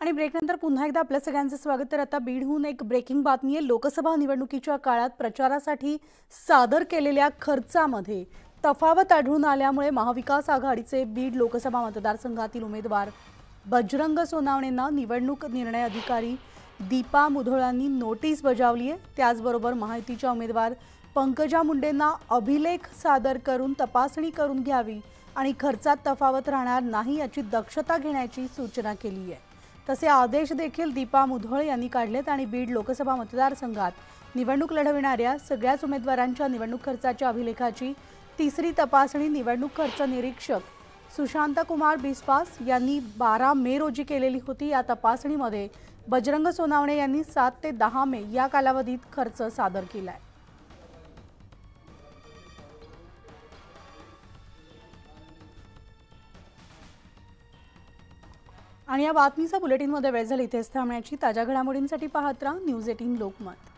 आणि ब्रेकनंतर पुन्हा एकदा आपल्या सगळ्यांचं स्वागत। तर आता बीडहून एक ब्रेकिंग बातमी आहे। लोकसभा निवडणुकीच्या काळात प्रचारासाठी सादर केलेल्या खर्चामध्ये तफावत आढळून आल्यामुळे महाविकास आघाडीचे बीड लोकसभा मतदारसंघातील उमेदवार बजरंग सोनावणेंना निवडणूक निर्णय अधिकारी दीपा मुधोळांनी नोटीस बजावली आहे। त्याचबरोबर महायुतीच्या उमेदवार पंकजा मुंडेंना अभिलेख सादर करून तपासणी करून घ्यावी आणि खर्चात तफावत राहणार नाही याची दक्षता घेण्याची सूचना केली आहे। तसे आदेश देखील दीपा मुधोळ यांनी काढलेत आणि बीड लोकसभा मतदारसंघात निवडणूक लढविणाऱ्या सगळ्याच उमेदवारांच्या निवडणूक खर्चाच्या अभिलेखाची तिसरी तपासणी निवडणूक खर्च निरीक्षक सुशांत कुमार बिस्वास यांनी 12 मे रोजी केलेली होती। या तपासणीमध्ये बजरंग सोनावणे यांनी 7 ते 10 मे या कालावधीत खर्च सादर केलाय। आणि या बातमीचा बुलेटिनमध्ये वेळ झाली इथेच थांबण्याची। ताज्या घडामोडींसाठी पाहत राहा न्यूज 18 लोकमत।